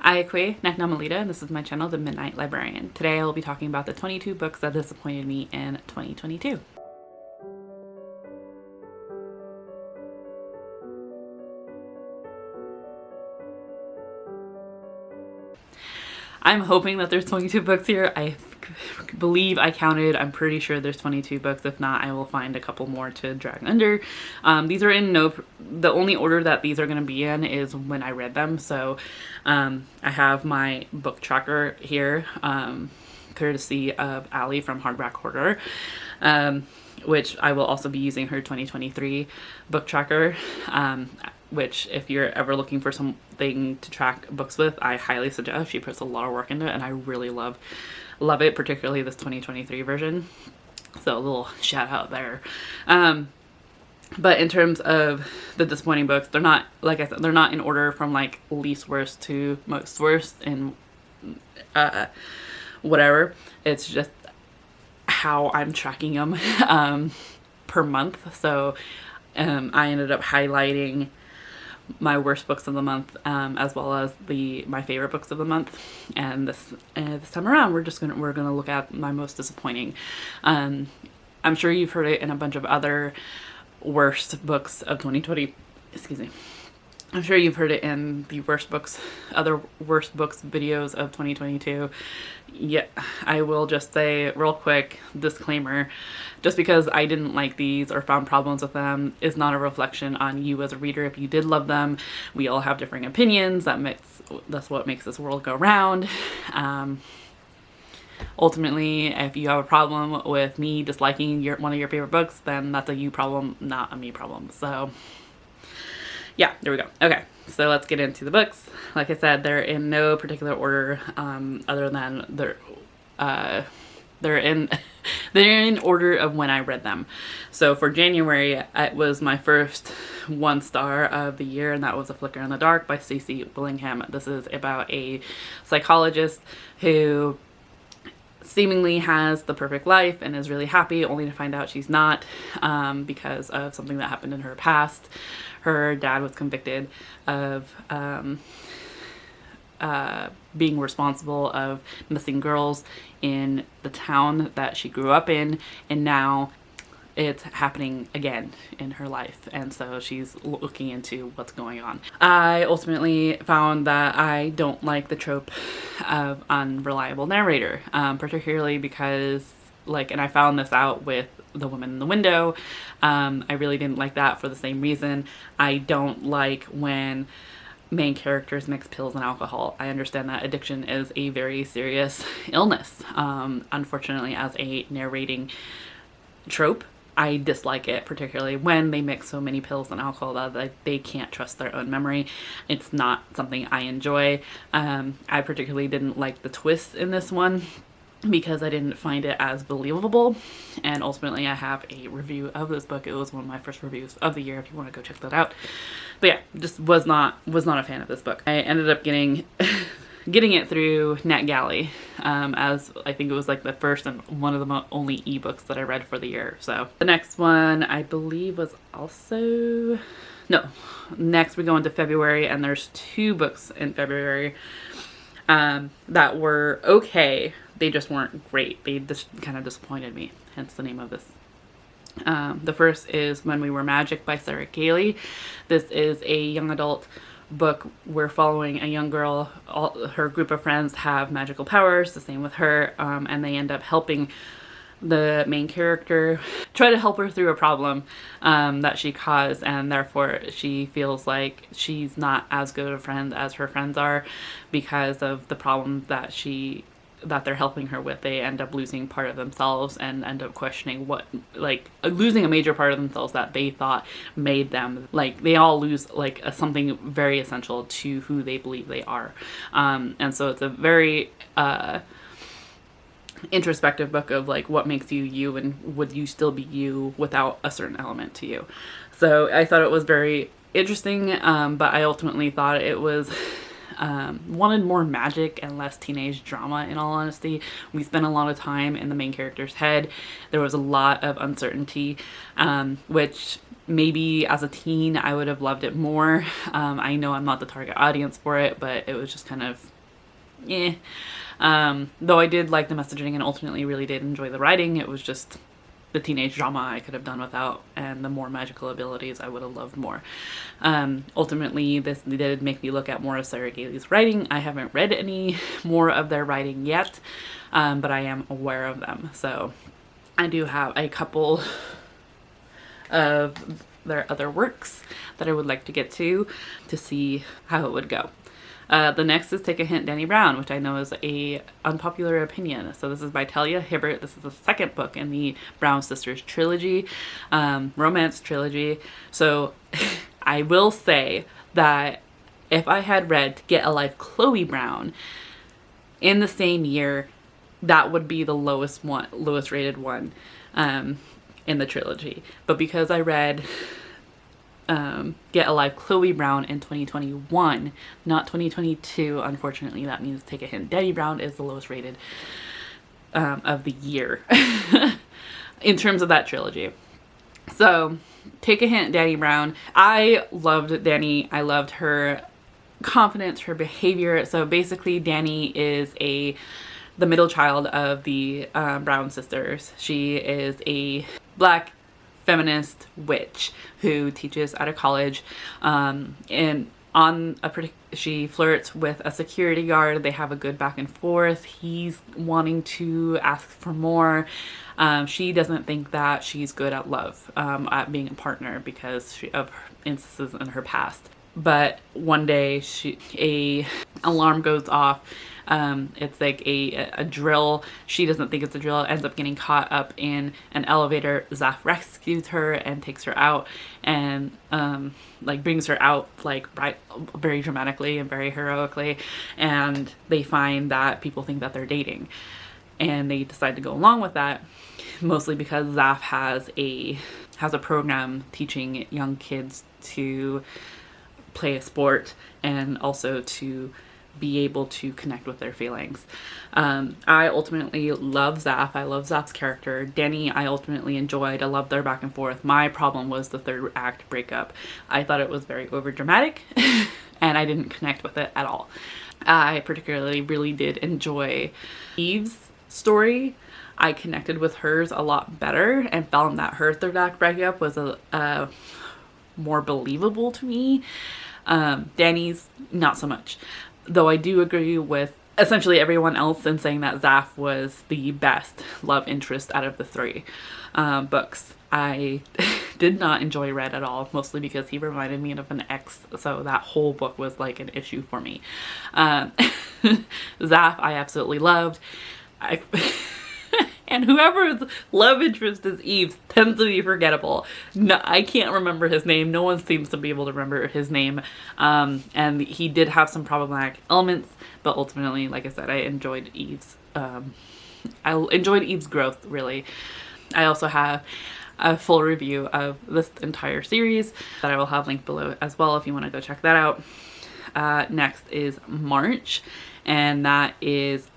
Aikwe Naknamalita, and this is my channel, The Midnight Librarian. Today I will be talking about the 22 books that disappointed me in 2022. I'm hoping that there's 22 books here. I believe I counted. I'm pretty sure there's 22 books. If not, I will find a couple more to drag under. These are in the only order that these are going to be in is when I read them. So I have my book tracker here, courtesy of Allie from Hardback Hoarder, which I will also be using her 2023 book tracker, which if you're ever looking for something to track books with, I highly suggest. She puts a lot of work into it and I really love it, particularly this 2023 version. So a little shout out there. But in terms of the disappointing books, they're not, like I said, they're not in order from like least worst to most worst and whatever. It's just how I'm tracking them per month. So I ended up highlighting my worst books of the month, as well as my favorite books of the month. And this time around, we're gonna look at my most disappointing. I'm sure you've heard it in a bunch of other worst books of 2020. Excuse me. I'm sure you've heard it in the other worst books videos of 2022. Yeah, I will just say real quick, disclaimer, just because I didn't like these or found problems with them is not a reflection on you as a reader. If you did love them, we all have differing opinions. That's what makes this world go round. Ultimately, if you have a problem with me disliking one of your favorite books, then that's a you problem, not a me problem. So yeah, there we go. Okay, so let's get into the books. Like I said, they're in no particular order, other than they're in order of when I read them. So for January, it was my first 1-star of the year, and that was A Flicker in the Dark by Stacey Willingham. This is about a psychologist who seemingly has the perfect life and is really happy, only to find out she's not, because of something that happened in her past. Her dad was convicted of being responsible of missing girls in the town that she grew up in, and now it's happening again in her life, and so she's looking into what's going on. I ultimately found that I don't like the trope of unreliable narrator, particularly because, and I found this out with The Woman in the Window. I really didn't like that for the same reason. I don't like when main characters mix pills and alcohol. I understand that addiction is a very serious illness. Unfortunately, as a narrating trope, I dislike it, particularly when they mix so many pills and alcohol that they can't trust their own memory. It's not something I enjoy. I particularly didn't like the twists in this one because I didn't find it as believable. And ultimately, I have a review of this book. It was one of my first reviews of the year, if you want to go check that out. But yeah, just was not a fan of this book. I ended up getting it through NetGalley, as I think it was like the first and one of the only ebooks that I read for the year. So the next one I believe was also, no, next we go into February, and there's 2 books in February that were okay. They just weren't great. They just kind of disappointed me, hence the name of this. The first is When We Were Magic by Sarah Gailey. This is a young adult book. We're following a young girl. Her group of friends have magical powers, the same with her, and they end up helping the main character, try to help her through a problem that she caused, and therefore she feels like she's not as good a friend as her friends are because of the problem that they're helping her with. They end up losing part of themselves and end up questioning losing a major part of themselves that they thought made them, they all lose something very essential to who they believe they are. And so it's a very introspective book of what makes you you, and would you still be you without a certain element to you. So I thought it was very interesting, but I ultimately thought it was wanted more magic and less teenage drama, in all honesty. We spent a lot of time in the main character's head. There was a lot of uncertainty, which Maybe as a teen, I would have loved it more. I know I'm not the target audience for it, but it was just kind of, eh. Though I did like the messaging and ultimately really did enjoy the writing, it was just the teenage drama I could have done without, and the more magical abilities I would have loved more. Ultimately, this did make me look at more of Sarah Gailey's writing. I haven't read any more of their writing yet, but I am aware of them. So I do have a couple of their other works that I would like to get to see how it would go. The next is Take a Hint, Danny Brown, which I know is a unpopular opinion. So this is by Talia Hibbert. This is the second book in the Brown Sisters trilogy, romance trilogy. So I will say that if I had read Get a Life, Chloe Brown in the same year, that would be the lowest rated one in the trilogy. But because I read Get a Life, Chloe Brown in 2021, not 2022, unfortunately, that means Take a Hint, Danny Brown is the lowest rated of the year in terms of that trilogy. So Take a Hint, Danny Brown. I loved Danny. I loved her confidence, her behavior. So basically Danny is the middle child of the Brown sisters. She is a Black feminist witch who teaches at a college, and she flirts with a security guard. They have a good back and forth. He's wanting to ask for more. She doesn't think that she's good at love, at being a partner, because of instances in her past. But one day a alarm goes off. It's like a drill. She doesn't think it's a drill. Ends up getting caught up in an elevator. Zaf rescues her and takes her out, and brings her out very dramatically and very heroically. And they find that people think that they're dating, and they decide to go along with that, mostly because Zaf has a program teaching young kids to play a sport and also to be able to connect with their feelings. I ultimately love Zaf. I love Zaf's character. Danny, I ultimately enjoyed. I loved their back and forth. My problem was the third act breakup. I thought it was very overdramatic and I didn't connect with it at all. I particularly really did enjoy Eve's story. I connected with hers a lot better and found that her third act breakup was a more believable to me. Danny's not so much. Though I do agree with essentially everyone else in saying that Zaf was the best love interest out of the three books. I did not enjoy Red at all, mostly because he reminded me of an ex, so that whole book was like an issue for me. Zaf I absolutely loved. And whoever's love interest is Eve's tends to be forgettable. No, I can't remember his name. No one seems to be able to remember his name. And he did have some problematic elements, but ultimately, like I said, I enjoyed Eve's growth, really. I also have a full review of this entire series that I will have linked below as well if you want to go check that out. Next is March, and that is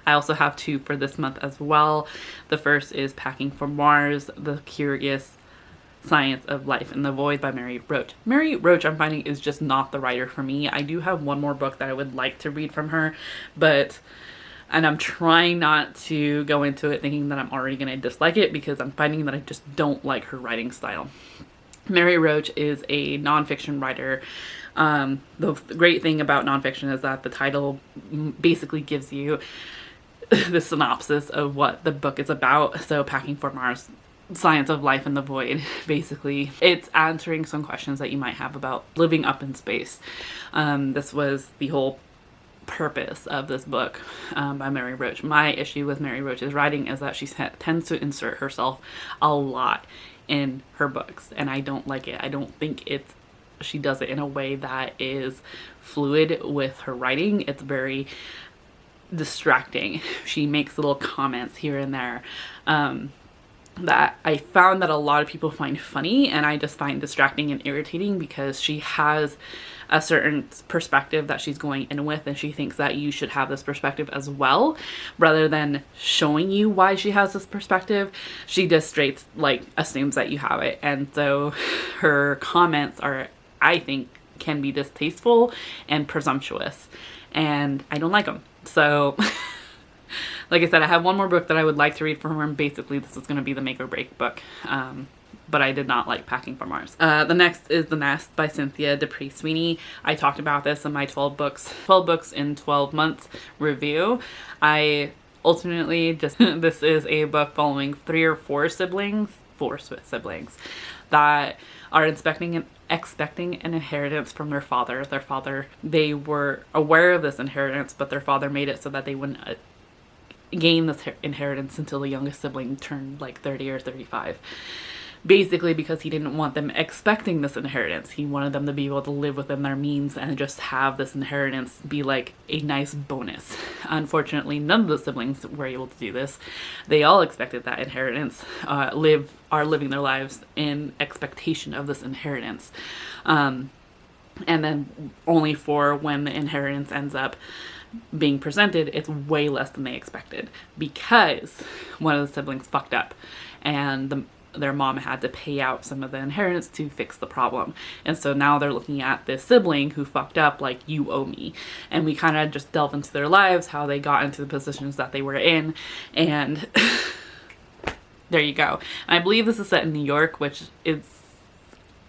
I also have two for this month as well. The first is Packing for Mars, The Curious Science of Life in the Void by Mary Roach. Mary Roach, I'm finding, is just not the writer for me. I do have one more book that I would like to read from her, and I'm trying not to go into it thinking that I'm already going to dislike it, because I'm finding that I just don't like her writing style. Mary Roach is a nonfiction writer. The great thing about nonfiction is that the title basically gives you the synopsis of what the book is about. So Packing for Mars, Science of Life in the Void, basically it's answering some questions that you might have about living up in space. This was the whole purpose of this book by Mary Roach. My issue with Mary Roach's writing is that she tends to insert herself a lot in her books, and I don't like it. I don't think she does it in a way that is fluid with her writing. It's very distracting. She makes little comments here and there. that I found that a lot of people find funny, and I just find distracting and irritating, because she has a certain perspective that she's going in with, and she thinks that you should have this perspective as well. Rather than showing you why she has this perspective, she just straight like assumes that you have it. And so her comments are, I think, can be distasteful and presumptuous, and I don't like them. So like I said, I have one more book that I would like to read from her, and basically this is going to be the make or break book. But I did not like Packing for Mars. The next is The Nest by Cynthia Dupree Sweeney. I talked about this in my 12 books in 12 months review. I ultimately just, this is a book following four siblings that are expecting an inheritance from their father. They were aware of this inheritance, but their father made it so that they wouldn't gain this inheritance until the youngest sibling turned like 30 or 35. Basically because he didn't want them expecting this inheritance. He wanted them to be able to live within their means and just have this inheritance be like a nice bonus. Unfortunately, none of the siblings were able to do this. They all expected that inheritance, are living their lives in expectation of this inheritance. And then only for when the inheritance ends up being presented, it's way less than they expected, because one of the siblings fucked up, and their mom had to pay out some of the inheritance to fix the problem. And so now they're looking at this sibling who fucked up like, you owe me. And we kind of just delve into their lives, how they got into the positions that they were in, and there you go. And I believe this is set in New York, which is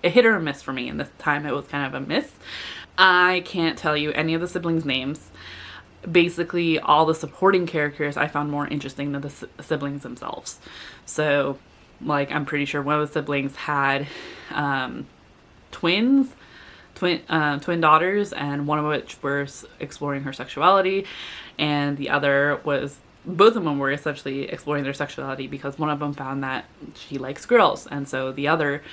a hit or a miss for me, and this time it was kind of a miss. I can't tell you any of the siblings' names. Basically, all the supporting characters I found more interesting than the siblings themselves. So, like, I'm pretty sure one of the siblings had twin daughters, and one of which was exploring her sexuality, and the other was, both of them were essentially exploring their sexuality, because one of them found that she likes girls, and so the other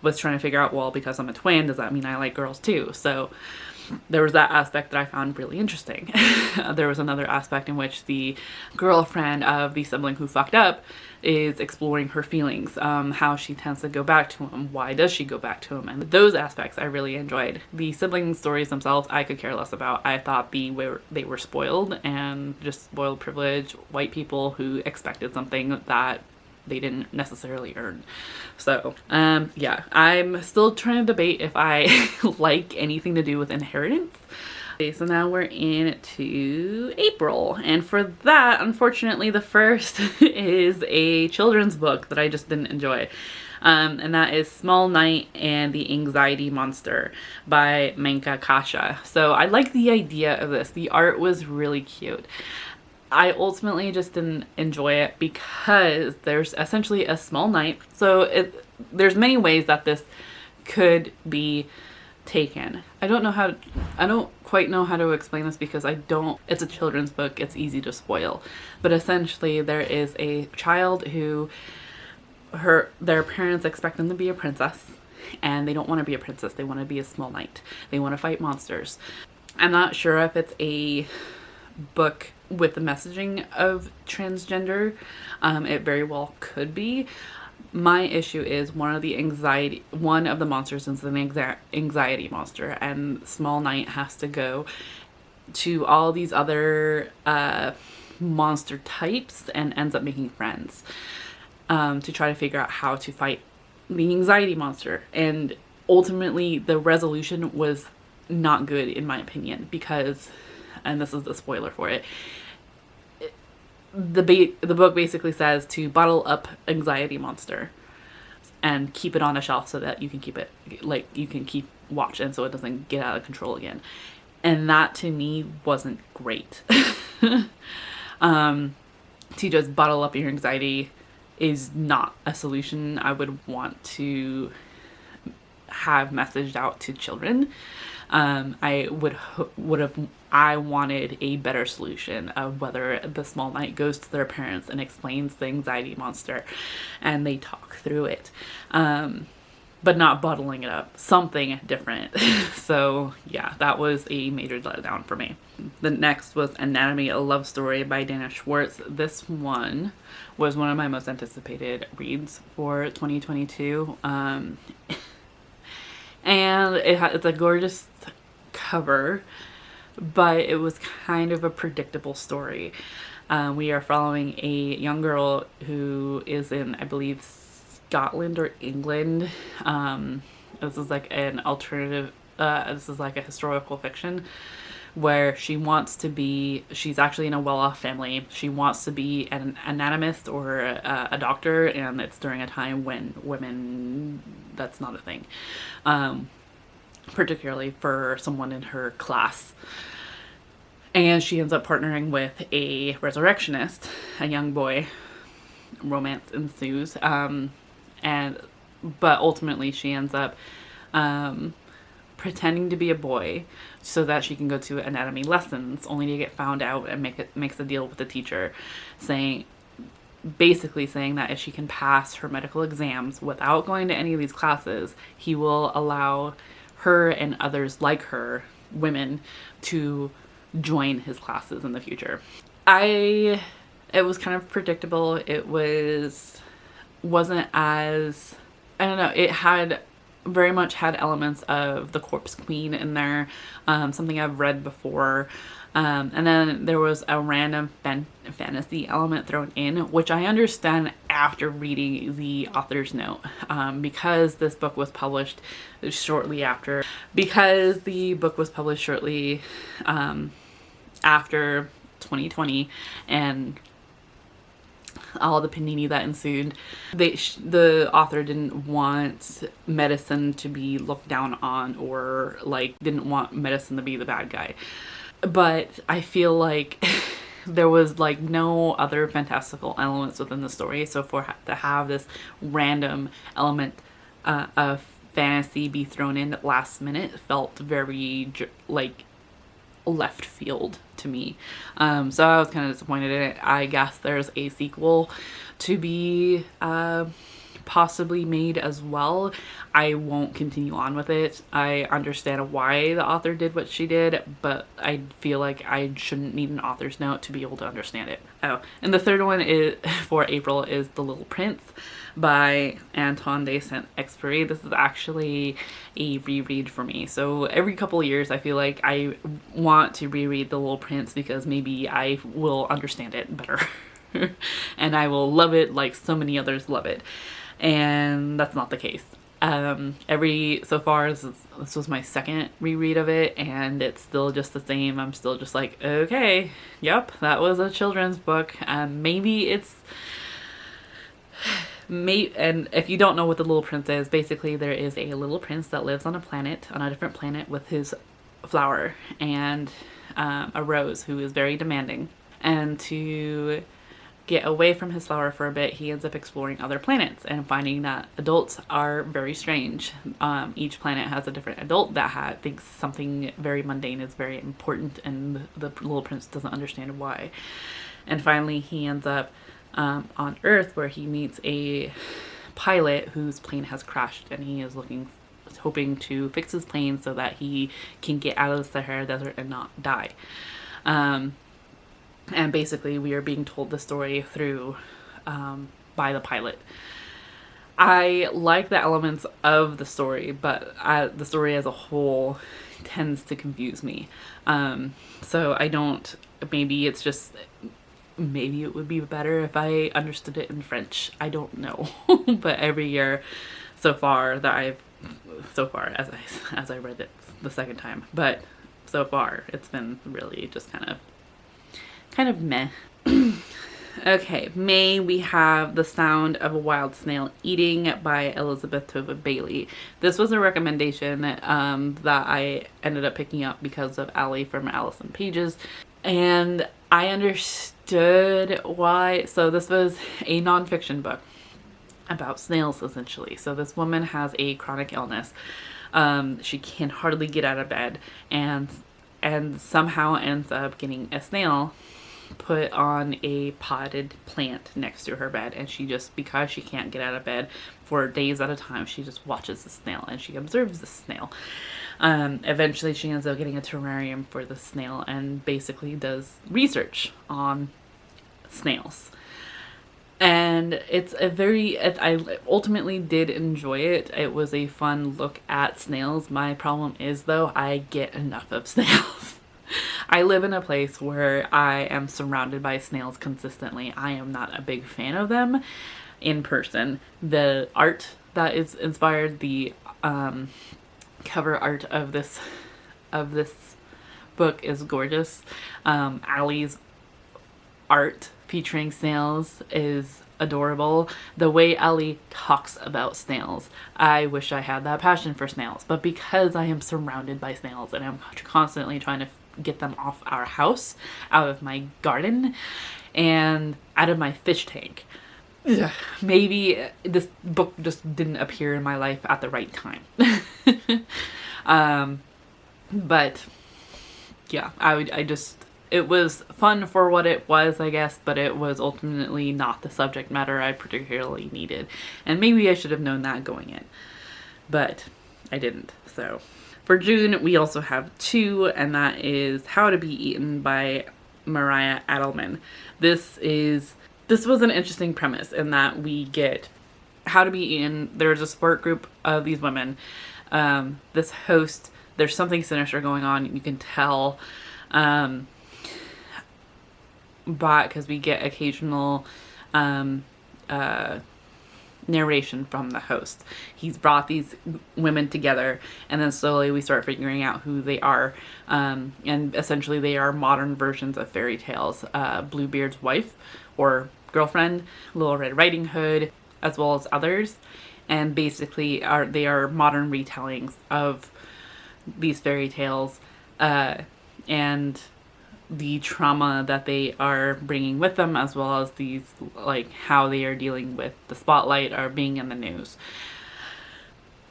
was trying to figure out, well, because I'm a twin, does that mean I like girls too? So there was that aspect that I found really interesting. There was another aspect in which the girlfriend of the sibling who fucked up is exploring her feelings, how she tends to go back to him, why does she go back to him, and those aspects I really enjoyed. The sibling stories themselves I could care less about. I thought they were spoiled, and just spoiled privilege, white people who expected something that they didn't necessarily earn. So yeah, I'm still trying to debate if I like anything to do with inheritance. Okay, so now we're into April, and for that, unfortunately, the first is a children's book that I just didn't enjoy, and that is Small Night and the Anxiety Monster by Manka Kasha. So I like the idea of this. The art was really cute. I ultimately just didn't enjoy it because there's essentially a small night. So there's many ways that this could be taken. I don't quite know how to explain this, because it's a children's book, it's easy to spoil. But essentially there is a child who their parents expect them to be a princess, and they don't want to be a princess, they want to be a small knight. They want to fight monsters. I'm not sure if it's a book with the messaging of transgender. It very well could be. My issue is one of the monsters is an anxiety monster, and Small Knight has to go to all these other monster types and ends up making friends to try to figure out how to fight the anxiety monster. And ultimately the resolution was not good in my opinion, because, and this is the spoiler for it, the book basically says to bottle up anxiety monster and keep it on a shelf so that you can keep it, like, you can keep watch, and so it doesn't get out of control again. And that to me wasn't great. To just bottle up your anxiety is not a solution I would want to have messaged out to children. I wanted a better solution of whether the small knight goes to their parents and explains the anxiety monster and they talk through it. but not bottling it up. Something different. So yeah, that was a major letdown for me. The next was Anatomy, a Love Story by Dana Schwartz. This one was one of my most anticipated reads for 2022. And it's a gorgeous cover, but it was kind of a predictable story. We are following a young girl who is in, I believe, Scotland or England. This is like an alternative, this is like a historical fiction where she's actually in a well-off family. She wants to be an anatomist or a doctor, and it's during a time when women, that's not a thing. Particularly for someone in her class. And she ends up partnering with a resurrectionist, a young boy. Romance ensues. But ultimately she ends up pretending to be a boy so that she can go to anatomy lessons, only to get found out and makes a deal with the teacher, basically saying that if she can pass her medical exams without going to any of these classes, he will allow her and others like her, women, to join his classes in the future. It was kind of predictable. It wasn't as, I don't know, it had very much had elements of The Corpse Queen in there, something I've read before. And then there was a random fantasy element thrown in, which I understand after reading the author's note, because this book was published shortly after. Because the book was published shortly after 2020 and all the panini that ensued, the author didn't want medicine to be looked down on, or like didn't want medicine to be the bad guy. But I feel like there was like no other fantastical elements within the story, so to have this random element of fantasy be thrown in at last minute felt very like left field to me. So I was kind of disappointed in it. I guess there's a sequel to be possibly made as well. I won't continue on with it. I understand why the author did what she did, but I feel like I shouldn't need an author's note to be able to understand it. Oh, and the third one is for April is The Little Prince by Antoine de Saint-Exupéry. This is actually a reread for me. So every couple of years I feel like I want to reread The Little Prince because maybe I will understand it better. And I will love it like so many others love it. And that's not the case. So far this was my second reread of it, and it's still just the same. I'm still just like, okay, yep, that was a children's book. And if you don't know what The Little Prince is, basically there is a little prince that lives on a different planet with his flower and a rose who is very demanding. And to get away from his flower for a bit, he ends up exploring other planets and finding that adults are very strange. Each planet has a different adult that thinks something very mundane is very important, and the little prince doesn't understand why. And finally he ends up on Earth, where he meets a pilot whose plane has crashed, and he is hoping to fix his plane so that he can get out of the Sahara Desert and not die. And basically we are being told the story through by the pilot. I like the elements of the story, but the story as a whole tends to confuse me. So I don't, maybe it would be better if I understood it in French. I don't know. But every year so far as I read it the second time, but so far it's been really just kind of meh. Okay, May, we have The Sound of a Wild Snail Eating by Elizabeth Tova Bailey. This was a recommendation that I ended up picking up because of Allie from AllisonPaiges, and I understood why. So this was a nonfiction book about snails, essentially. So this woman has a chronic illness. She can hardly get out of bed, and somehow ends up getting a snail put on a potted plant next to her bed, and she just, because she can't get out of bed for days at a time, she just watches the snail and she observes the snail. Eventually she ends up getting a terrarium for the snail and basically does research on snails. And it's a very, I ultimately did enjoy it. It was a fun look at snails. My problem is, though, I get enough of snails. I live in a place where I am surrounded by snails consistently. I am not a big fan of them in person. The art that is inspired, the cover art of this book is gorgeous. Allie's art featuring snails is adorable. The way Allie talks about snails, I wish I had that passion for snails, but because I am surrounded by snails and I'm constantly trying to get them off our house, out of my garden, and out of my fish tank, maybe this book just didn't appear in my life at the right time. But yeah, it was fun for what it was, I guess, but it was ultimately not the subject matter I particularly needed. And maybe I should have known that going in, but I didn't. So for June, we also have 2, and that is How to Be Eaten by Mariah Adelman. This was an interesting premise in that we get How to Be Eaten. There's a support group of these women. This host, there's something sinister going on, you can tell, but because we get occasional narration from the host. He's brought these women together, and then slowly we start figuring out who they are, and essentially they are modern versions of fairy tales. Bluebeard's wife or girlfriend, Little Red Riding Hood, as well as others, and basically they are modern retellings of these fairy tales, and the trauma that they are bringing with them, as well as these, like, how they are dealing with the spotlight or being in the news.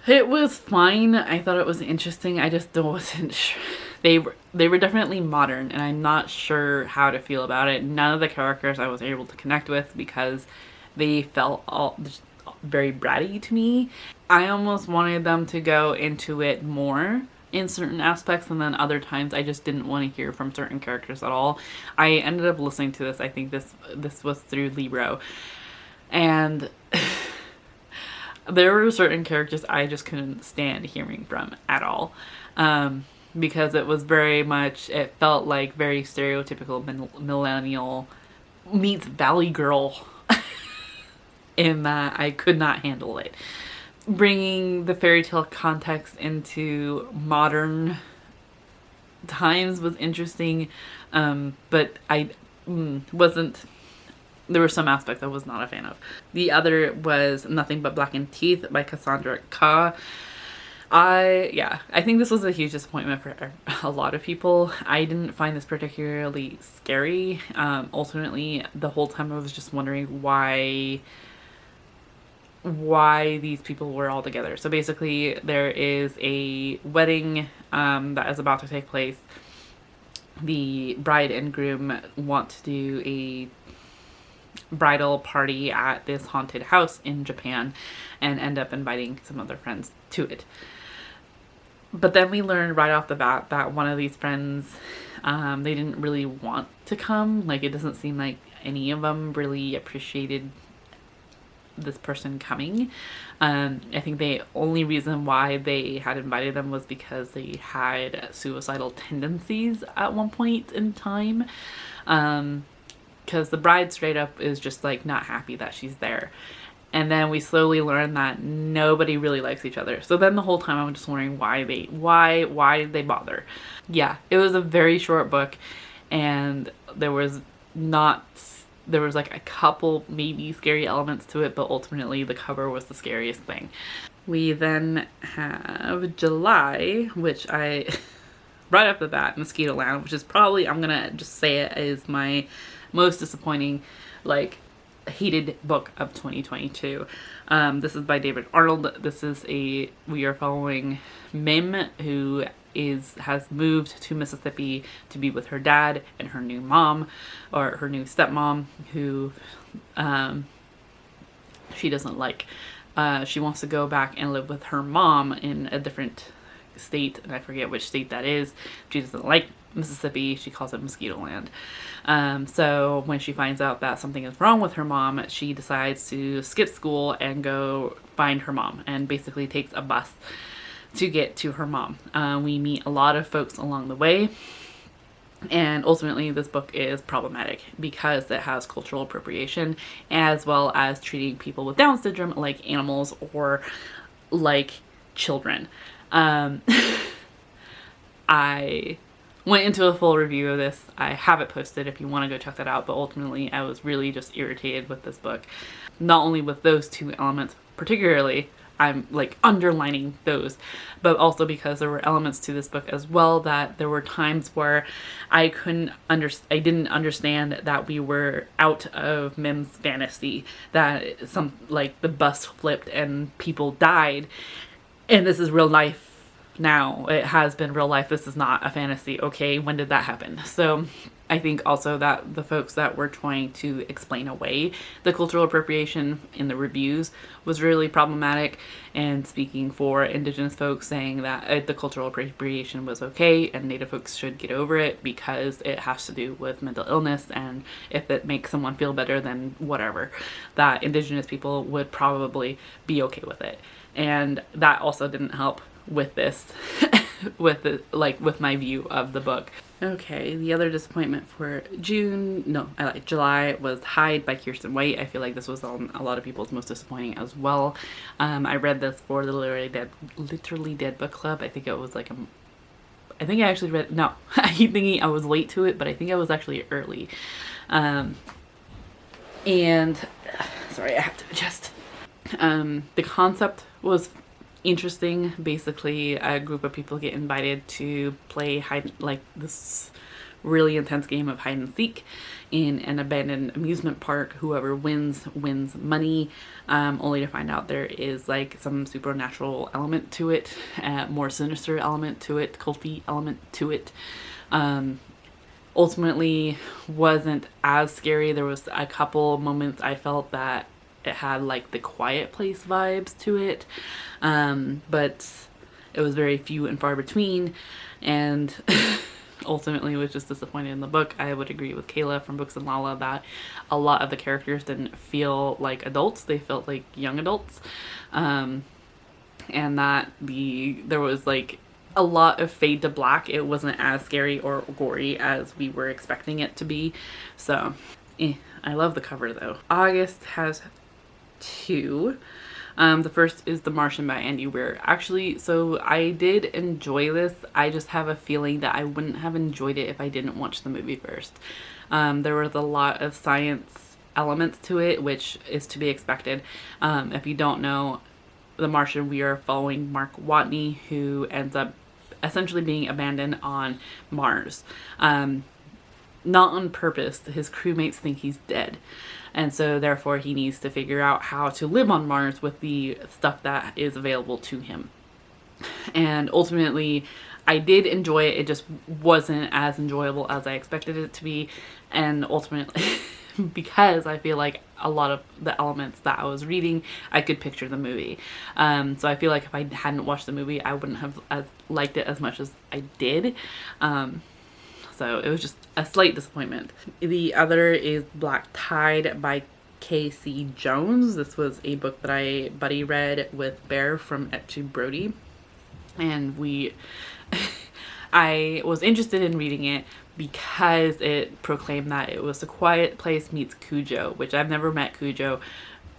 It was fine. I thought it was interesting. I just wasn't sure. They were definitely modern, and I'm not sure how to feel about it. None of the characters I was able to connect with because they felt all just very bratty to me. I almost wanted them to go into it more in certain aspects, and then other times I just didn't want to hear from certain characters at all. I ended up listening to this, I think this was through Libro, and there were certain characters I just couldn't stand hearing from at all, because it was very much, it felt like very stereotypical millennial meets Valley Girl in that I could not handle it. Bringing the fairy tale context into modern times was interesting, but I wasn't, there were some aspects I was not a fan of. The other was Nothing But Blackened Teeth by Cassandra Kah. I think this was a huge disappointment for a lot of people. I didn't find this particularly scary. Ultimately, the whole time I was just wondering why these people were all together. So basically there is a wedding that is about to take place. The bride and groom want to do a bridal party at this haunted house in Japan and end up inviting some of their friends to it. But then we learned right off the bat that one of these friends, they didn't really want to come. Like, it doesn't seem like any of them really appreciated this person coming. I think the only reason why they had invited them was because they had suicidal tendencies at one point in time. Because the bride straight up is just like not happy that she's there. And then we slowly learn that nobody really likes each other. So then the whole time I'm just wondering why did they bother? Yeah, it was a very short book, and there was like a couple maybe scary elements to it, but ultimately the cover was the scariest thing. We then have July, which I, right off the bat, Mosquitoland, which is probably, I'm gonna just say it, is my most disappointing, like, hated book of 2022. This is by David Arnold. We are following Mim, who has moved to Mississippi to be with her dad and her new mom, or her new stepmom, who she doesn't like. She wants to go back and live with her mom in a different state, and I forget which state that is. She doesn't like Mississippi. She calls it Mosquitoland. So when she finds out that something is wrong with her mom, she decides to skip school and go find her mom, and basically takes a bus to get to her mom. We meet a lot of folks along the way, and ultimately this book is problematic because it has cultural appropriation, as well as treating people with Down syndrome like animals or like children. I went into a full review of this. I have it posted if you want to go check that out, but ultimately I was really just irritated with this book. Not only with those two elements particularly, I'm like underlining those, but also because there were elements to this book as well that there were times where I didn't understand that we were out of Mim's fantasy, that the bus flipped and people died, and this is real life now. It has been real life. This is not a fantasy. Okay, when did that happen? So I think also that the folks that were trying to explain away the cultural appropriation in the reviews was really problematic, and speaking for Indigenous folks, saying that the cultural appropriation was okay and Native folks should get over it because it has to do with mental illness, and if it makes someone feel better, then whatever, that Indigenous people would probably be okay with it. And that also didn't help with this with my view of the book. Okay, the other disappointment for July was Hide by Kirsten White. I feel like this was on a lot of people's most disappointing as well. I read this for the Literally Dead book club. I think it was I keep thinking I was late to it, but I think I was actually early. And sorry, I have to adjust. The concept was interesting. Basically, a group of people get invited to play this really intense game of hide and seek in an abandoned amusement park. Whoever wins money, only to find out there is some supernatural element to it, more sinister element to it, culty element to it. Ultimately wasn't as scary. There was a couple moments I felt that it had the Quiet Place vibes to it, but it was very few and far between, and ultimately was just disappointed in the book. I would agree with Kayla from BooksandLala that a lot of the characters didn't feel like adults. They felt like young adults, and that there was a lot of fade to black. It wasn't as scary or gory as we were expecting it to be. So I love the cover though. August has two. The first is The Martian by Andy Weir. Actually, so I did enjoy this. I just have a feeling that I wouldn't have enjoyed it if I didn't watch the movie first. There was a lot of science elements to it, which is to be expected. If you don't know The Martian, we are following Mark Watney, who ends up essentially being abandoned on Mars. Not on purpose. His crewmates think he's dead. And so therefore he needs to figure out how to live on Mars with the stuff that is available to him. And ultimately I did enjoy it. It just wasn't as enjoyable as I expected it to be. And ultimately because I feel like a lot of the elements that I was reading, I could picture the movie. So I feel like if I hadn't watched the movie, I wouldn't have liked it as much as I did. So it was just a slight disappointment. The other is Black Tide by K.C. Jones. This was a book that I buddy read with Bear from Et Brody. And I was interested in reading it because it proclaimed that it was A Quiet Place meets Cujo, which I've never met Cujo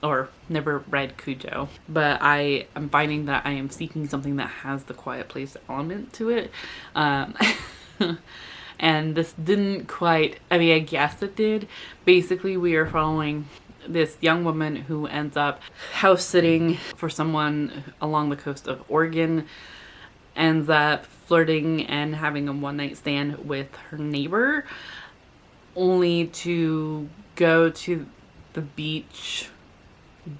or never read Cujo, but I am finding that I am seeking something that has the Quiet Place element to it. And this didn't quite, I guess it did. Basically, we are following this young woman who ends up house sitting for someone along the coast of Oregon, ends up flirting and having a one-night stand with her neighbor, only to go to the beach,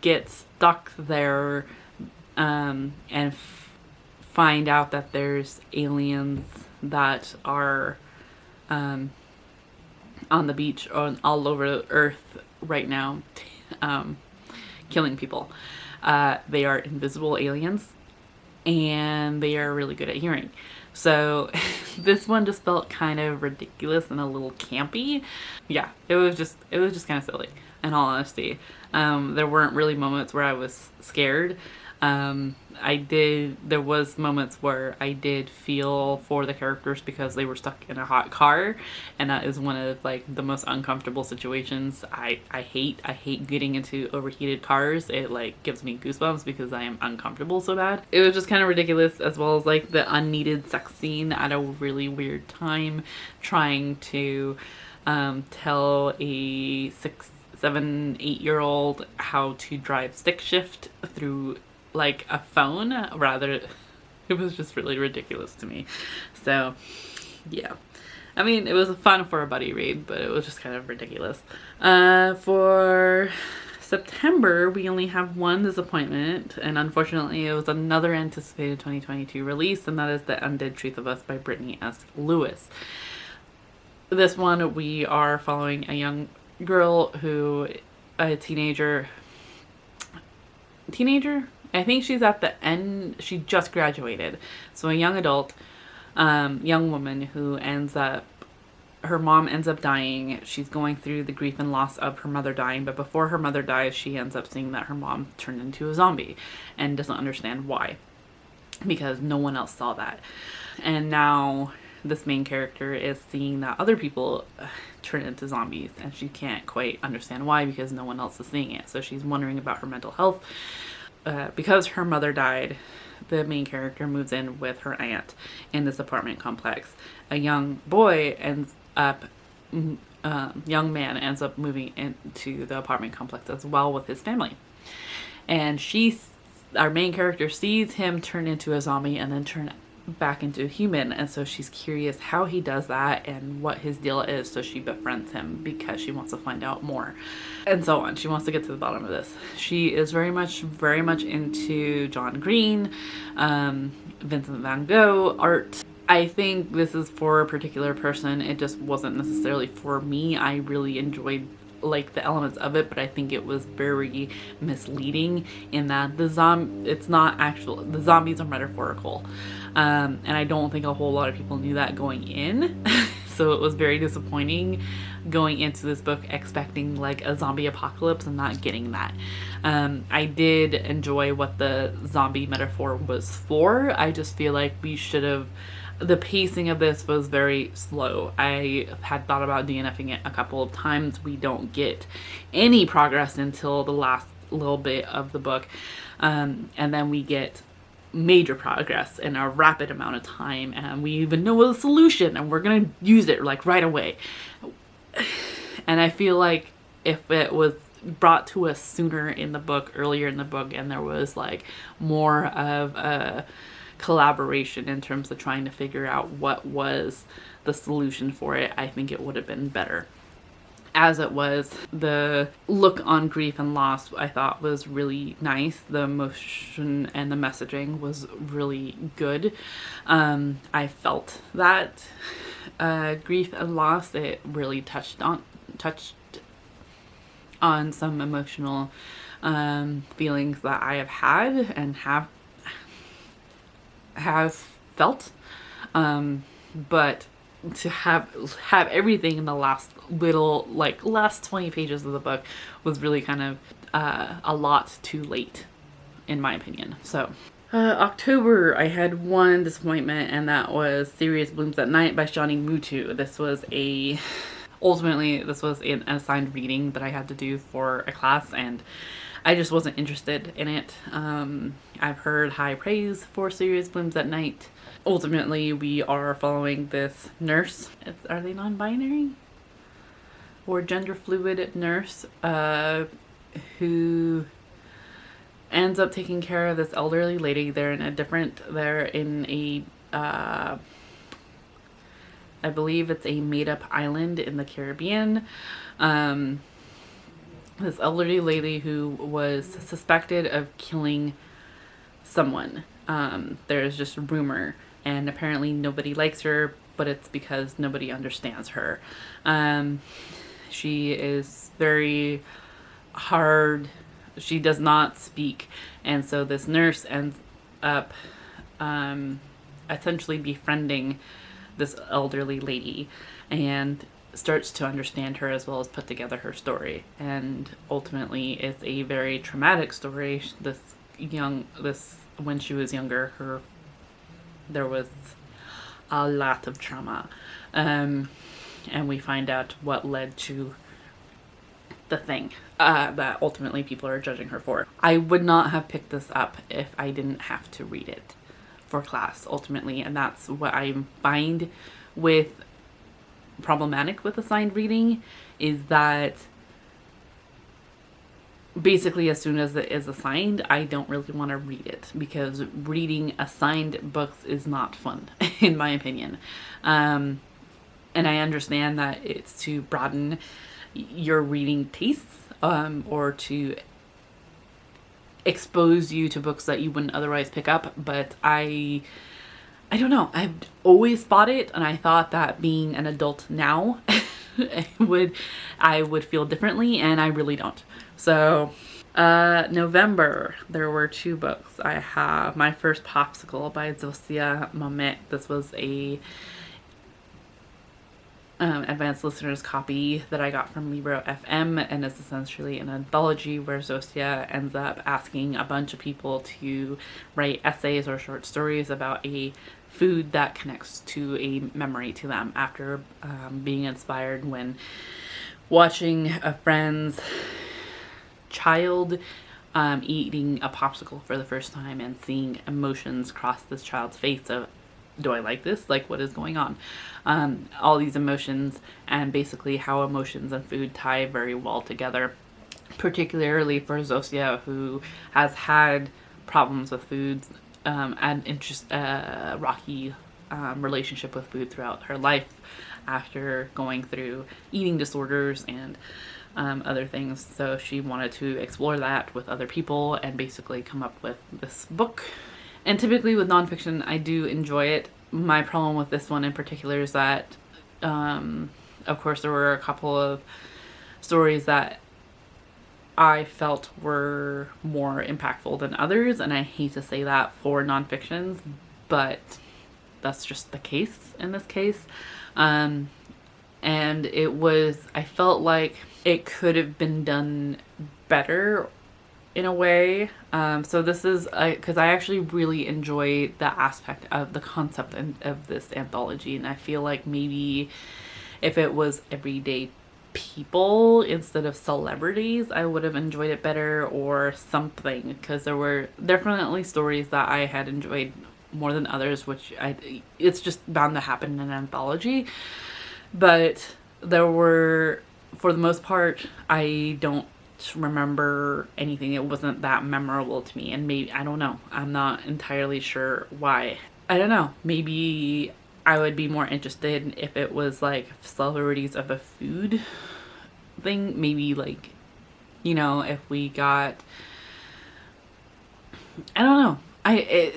get stuck there, and find out that there's aliens that are on the beach all over Earth right now, killing people. They are invisible aliens, and they are really good at hearing. So this one just felt kind of ridiculous and a little campy. Yeah, it was just kind of silly, in all honesty. There weren't really moments where I was scared. There was moments where I did feel for the characters because they were stuck in a hot car, and that is one of like the most uncomfortable situations. I hate getting into overheated cars. It like gives me goosebumps because I am uncomfortable so bad. It was just kind of ridiculous, as well as like the unneeded sex scene at a really weird time, trying to tell a 6, 7, 8-year-old how to drive stick shift through like a phone. It was just really ridiculous to me. So yeah, I mean, it was fun for a buddy read, but it was just kind of ridiculous. For September, we only have one disappointment, and unfortunately it was another anticipated 2022 release, and that is The Undead Truth of Us by Brittany S. Lewis. This one, we are following a young girl a teenager, I think she's at the end, she just graduated, so a young adult, young woman who her mom ends up dying. She's going through the grief and loss of her mother dying, but before her mother dies, she ends up seeing that her mom turned into a zombie and doesn't understand why, because no one else saw that. And now this main character is seeing that other people turn into zombies, and she can't quite understand why because no one else is seeing it. So she's wondering about her mental health. Because her mother died, the main character moves in with her aunt in this apartment complex. A young man ends up moving into the apartment complex as well with his family. And our main character sees him turn into a zombie and then turn back into a human, and so she's curious how he does that and what his deal is, so she befriends him because she wants to find out more, and so on. She wants to get to the bottom of this. She is very much into John Green, Vincent van Gogh art. I think this is for a particular person. It just wasn't necessarily for me. I really enjoyed like the elements of it, but I think it was very misleading in that the zombies are metaphorical, and I don't think a whole lot of people knew that going in. So it was very disappointing going into this book expecting like a zombie apocalypse and not getting that. I did enjoy what the zombie metaphor was for. I just feel like the pacing of this was very slow. I had thought about DNFing it a couple of times. We don't get any progress until the last little bit of the book. And then we get major progress in a rapid amount of time, and we even know the solution and we're going to use it like right away. And I feel like if it was brought to us sooner in the book, earlier in the book, and there was like more of a collaboration in terms of trying to figure out what was the solution for it, I think it would have been better. As it was, the look on grief and loss I thought was really nice. The emotion and the messaging was really good. I felt that grief and loss, it really touched on some emotional feelings that I have had and have felt, but to have everything in the last 20 pages of the book was really kind of a lot too late, in my opinion. So October, I had one disappointment, and that was Sirius Blooms at Night by Shani Mutu. This was an assigned reading that I had to do for a class, and I just wasn't interested in it. I've heard high praise for Sirius Blooms at Night. Ultimately, we are following this nurse. Are they non-binary? Or gender fluid nurse who ends up taking care of this elderly lady. They're in a I believe it's a made-up island in the Caribbean. this elderly lady who was suspected of killing someone. There's just a rumor, and apparently nobody likes her, but it's because nobody understands her. She is very hard. She does not speak, and so this nurse ends up essentially befriending this elderly lady and starts to understand her as well as put together her story. And ultimately, it's a very traumatic story. This when she was younger, there was a lot of trauma, and we find out what led to the thing that ultimately people are judging her for. I would not have picked this up if I didn't have to read it for class ultimately, and that's what I find with problematic with assigned reading, is that basically as soon as it is assigned, I don't really want to read it, because reading assigned books is not fun in my opinion. And I understand that it's to broaden your reading tastes, or to expose you to books that you wouldn't otherwise pick up, but I don't know. I've always thought it, and I thought that being an adult now I would feel differently, and I really don't. So November, there were 2 books. I have My First Popsicle by Zosia Mamet. This was a advanced listeners copy that I got from Libro FM, and it's essentially an anthology where Zosia ends up asking a bunch of people to write essays or short stories about a food that connects to a memory to them, after being inspired when watching a friend's child eating a popsicle for the first time and seeing emotions cross this child's face of, do I like this? Like, what is going on? All these emotions, and basically how emotions and food tie very well together, particularly for Zosia, who has had problems with foods, and rocky relationship with food throughout her life, after going through eating disorders and other things. So she wanted to explore that with other people and basically come up with this book. And typically with nonfiction, I do enjoy it. My problem with this one in particular is that, of course, there were a couple of stories that I felt were more impactful than others, and I hate to say that for nonfictions, but that's just the case in this case. And I felt like it could have been done better in a way. So this is, because I actually really enjoy the aspect of the concept of this anthology, and I feel like maybe if it was everyday people instead of celebrities, I would have enjoyed it better or something, because there were definitely stories that I had enjoyed more than others, which it's just bound to happen in an anthology. But there were, for the most part, I don't remember anything. It wasn't that memorable to me, and maybe, I don't know, I'm not entirely sure why. I don't know, maybe I would be more interested if it was like celebrities of a food thing, maybe like, if we got, I don't know,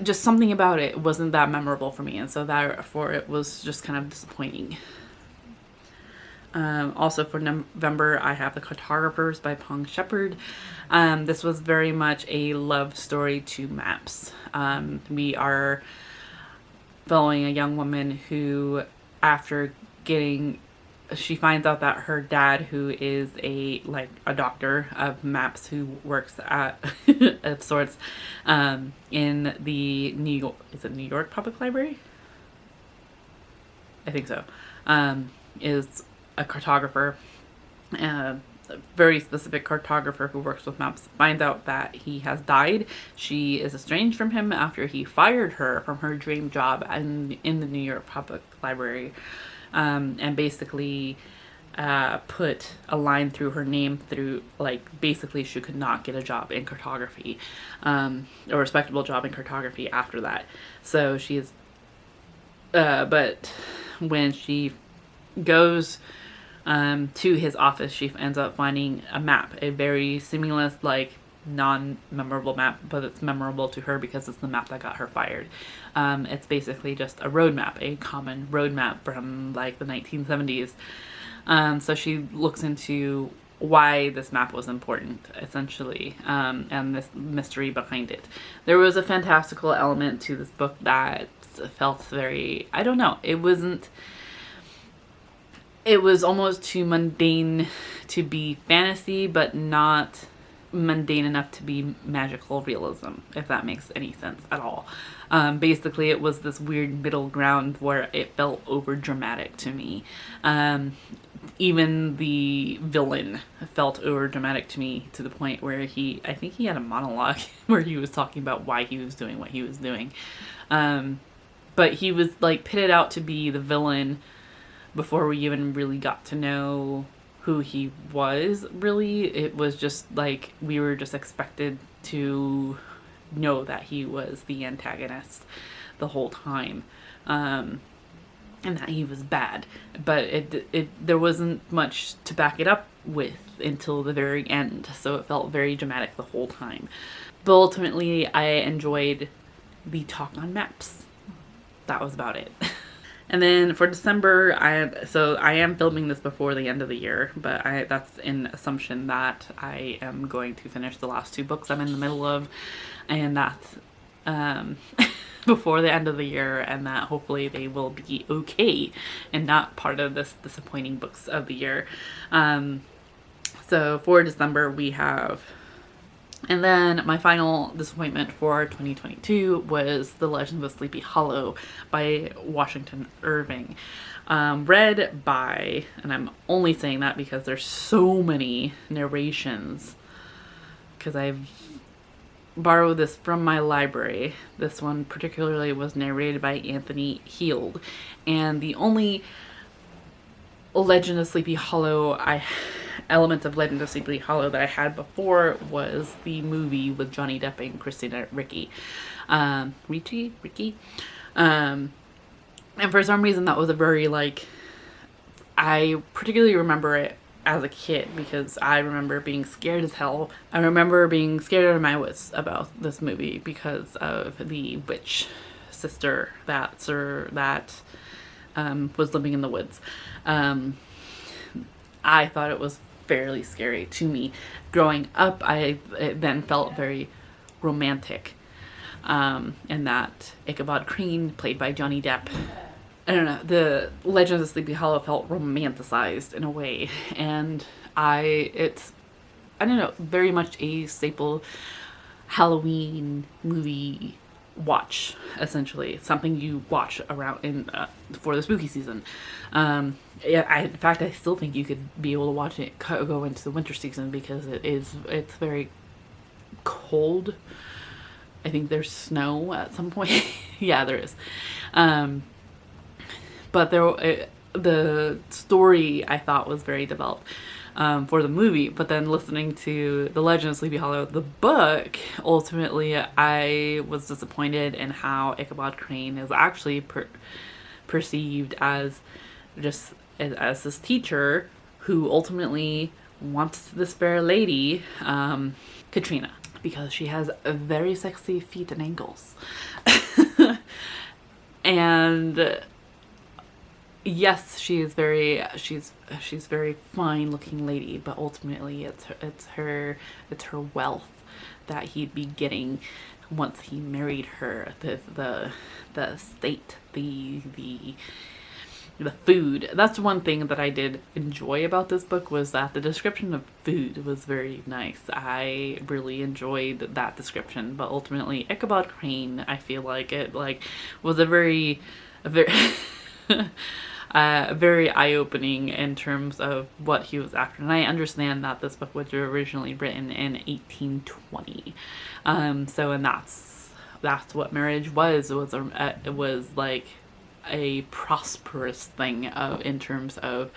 just something about it wasn't that memorable for me, and so therefore it was just kind of disappointing. Also for November, I have The Cartographers by Pong Shepherd. This was very much a love story to maps. We are following a young woman who, after she finds out that her dad, who is a doctor of maps, who works at of sorts in the New York Public Library? I think so. Is a cartographer, a very specific cartographer who works with maps, finds out that he has died. She is estranged from him after he fired her from her dream job in the New York Public Library, and basically put a line through her name through, basically she could not get a job in cartography, a respectable job in cartography after that. So she is, but when she goes to his office, she ends up finding a map, a very seamless, like, non-memorable map, but it's memorable to her because it's the map that got her fired. It's basically just a road map, a common road map from like the 1970s. So she looks into why this map was important, essentially, and this mystery behind it. There was a fantastical element to this book that felt very, I don't know, it was almost too mundane to be fantasy, but not mundane enough to be magical realism, if that makes any sense at all. Basically, it was this weird middle ground where it felt over dramatic to me. Even the villain felt over dramatic to me, to the point where I think he had a monologue where he was talking about why he was doing what he was doing. But he was like pitted out to be the villain before we even really got to know who he was. Really, it was just like we were just expected to know that he was the antagonist the whole time, and that he was bad, but there wasn't much to back it up with until the very end, so it felt very dramatic the whole time. But ultimately, I enjoyed the talk on maps. That was about it. And then for December, I am filming this before the end of the year, but that's an assumption that I am going to finish the last 2 books I'm in the middle of, and that's before the end of the year, and that hopefully they will be okay and not part of this disappointing books of the year. So for December we have, and then my final disappointment for 2022 was The Legend of Sleepy Hollow by Washington Irving. Read by, and I'm only saying that because there's so many narrations, because I've borrowed this from my library. This one particularly was narrated by Anthony Heald, and the only Legend of Sleepy Hollow element of Legend of Sleepy Hollow that I had before was the movie with Johnny Depp and Christina Ricci. And for some reason that was a very, like, I particularly remember it as a kid because I remember being scared as hell. I remember being scared out of my wits about this movie because of the witch sister that was living in the woods. I thought it was fairly scary to me. Growing up, it then felt very romantic. And that Ichabod Crane, played by Johnny Depp, I don't know, the Legend of Sleepy Hollow felt romanticized in a way. And it's, I don't know, very much a staple Halloween movie watch, essentially. Something you watch around for the spooky season. In fact, I still think you could be able to watch it go into the winter season because it's very cold. I think there's snow at some point. Yeah, there is. But the story I thought was very developed for the movie, but then listening to The Legend of Sleepy Hollow, the book, ultimately I was disappointed in how Ichabod Crane is actually perceived as just as this teacher who ultimately wants this fair lady, Katrina, because she has very sexy feet and ankles. And yes, she's very fine looking lady, but ultimately it's her wealth that he'd be getting once he married her, the state, the food. That's one thing that I did enjoy about this book, was that the description of food was very nice. I really enjoyed that description, but ultimately Ichabod Crane, I feel like it was a very very eye-opening in terms of what he was after. And I understand that this book was originally written in 1820. And that's what marriage was. It was like a prosperous thing in terms of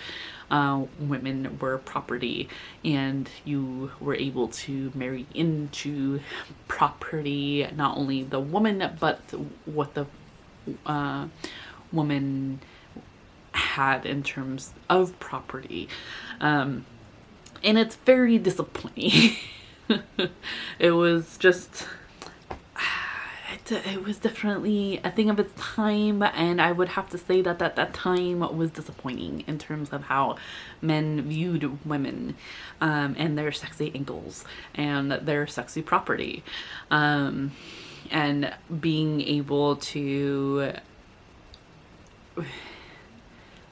women were property, and you were able to marry into property, not only the woman but what the woman had in terms of property. And it's very disappointing. It was just, it was definitely a thing of its time, and I would have to say that that time was disappointing in terms of how men viewed women, and their sexy ankles and their sexy property, and being able to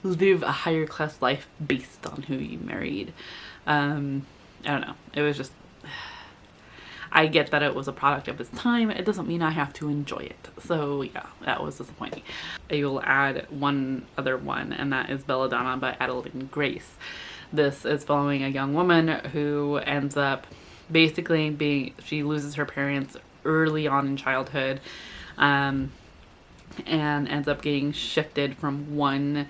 live a higher class life based on who you married. I don't know. It was just, I get that it was a product of its time. It doesn't mean I have to enjoy it. So yeah, that was disappointing. I will add one other one, and that is Belladonna by Adeline Grace. This is following a young woman who ends up basically she loses her parents early on in childhood, and ends up getting shifted from one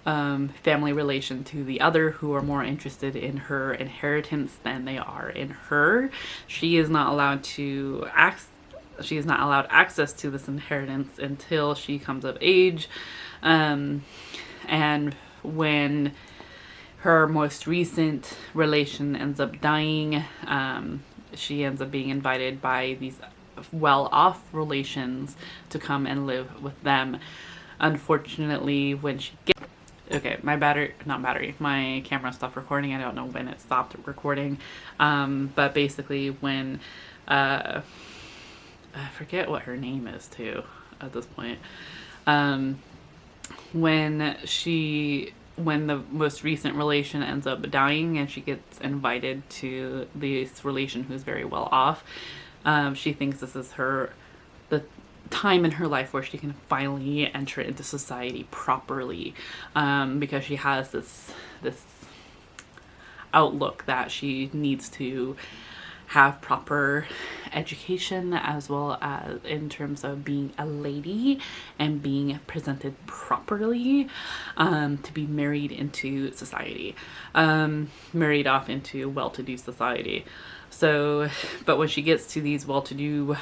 family relation to the other, who are more interested in her inheritance than they are in her. She is not allowed access to this inheritance until she comes of age, and when her most recent relation ends up dying, she ends up being invited by these well-off relations to come and live with them. Unfortunately, when she gets my camera stopped recording. I don't know when it stopped recording. But basically when, I forget what her name is too at this point. When the most recent relation ends up dying and she gets invited to this relation who's very well off, she thinks this is the time in her life where she can finally enter into society properly, because she has this outlook that she needs to have proper education, as well as in terms of being a lady and being presented properly, to be married into society, married off into well-to-do society. So, but when she gets to these well-to-do,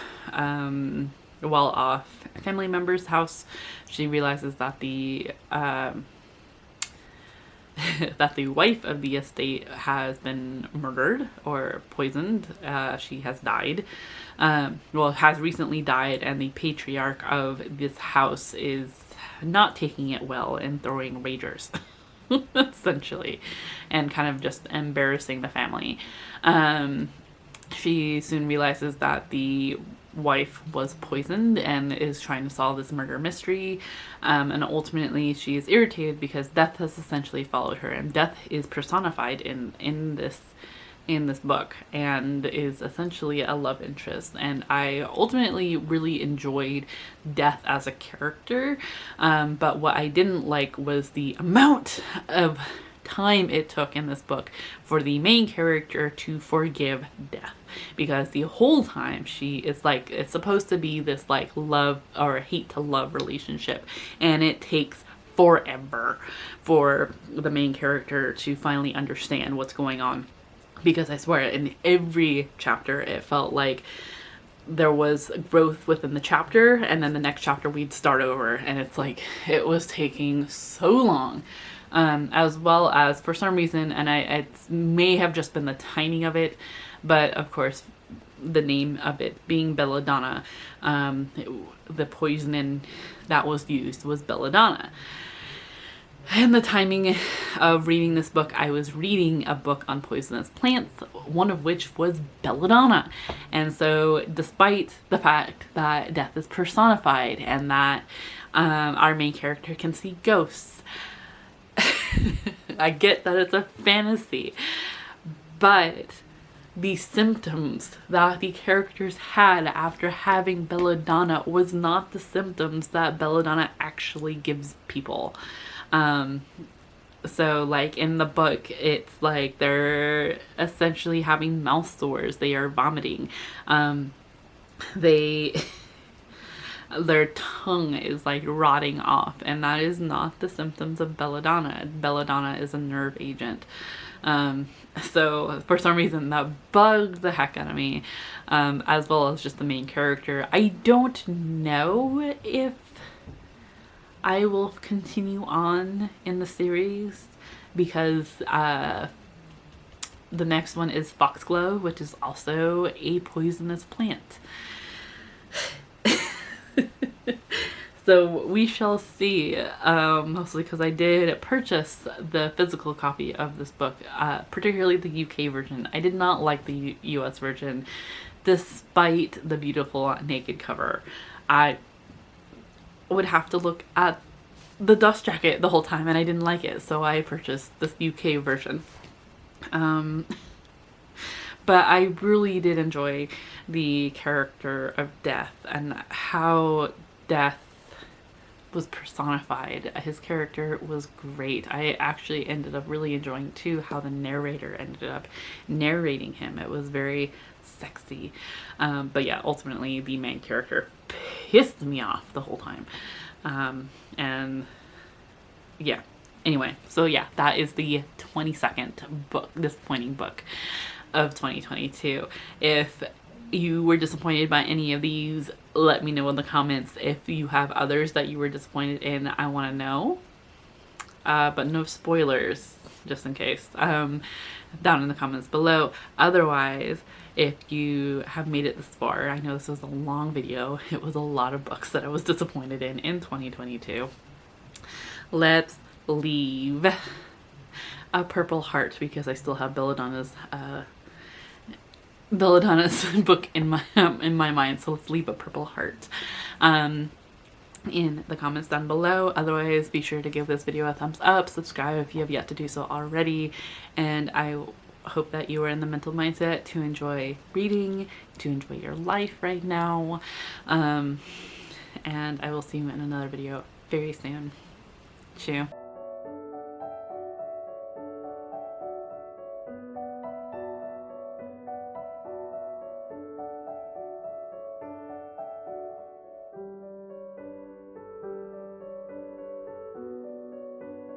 well-off family member's house, she realizes that the that the wife of the estate has been murdered or poisoned. She has died. Has recently died, and the patriarch of this house is not taking it well and throwing ragers, essentially, and kind of just embarrassing the family. She soon realizes that the wife was poisoned and is trying to solve this murder mystery, and ultimately she is irritated because death has essentially followed her, and death is personified in this book and is essentially a love interest. And I ultimately really enjoyed Death as a character, but what I didn't like was the amount of time it took in this book for the main character to forgive Death, because the whole time it's supposed to be this like love or hate to love relationship, and it takes forever for the main character to finally understand what's going on, because I swear in every chapter it felt like there was growth within the chapter, and then the next chapter we'd start over, and it's like it was taking so long. As well as, for some reason, and it may have just been the timing of it, but of course the name of it being Belladonna, the poison that was used was Belladonna. And the timing of reading this book, I was reading a book on poisonous plants, one of which was belladonna. And so despite the fact that death is personified and that our main character can see ghosts, I get that it's a fantasy, but the symptoms that the characters had after having belladonna was not the symptoms that belladonna actually gives people. So like in the book, it's like they're essentially having mouth sores, they are vomiting, their tongue is like rotting off, and that is not the symptoms of belladonna. Belladonna is a nerve agent. So for some reason that bugged the heck out of me, as well as just the main character. I don't know if I will continue on in the series because the next one is foxglove, which is also a poisonous plant. So we shall see, mostly because I did purchase the physical copy of this book, particularly the UK version. I did not like the US version, despite the beautiful naked cover. I would have to look at the dust jacket the whole time and I didn't like it, so I purchased this UK version. But I really did enjoy the character of Death and how Death was personified. His character was great. I actually ended up really enjoying too how the narrator ended up narrating him. It was very sexy. But yeah, ultimately the main character pissed me off the whole time. And yeah. Anyway, so yeah, that is the 22nd book, disappointing book of 2022. If you were disappointed by any of these, let me know in the comments. If you have others that you were disappointed in, I want to know. But no spoilers, just in case, down in the comments below. Otherwise, if you have made it this far, I know this was a long video. It was a lot of books that I was disappointed in 2022. Let's leave a purple heart because I still have Belladonna's book in my mind, so let's leave a purple heart in the comments down below. Otherwise, be sure to give this video a thumbs up, subscribe if you have yet to do so already, and I hope that you are in the mental mindset to enjoy reading, to enjoy your life right now, and I will see you in another video very soon. Chew.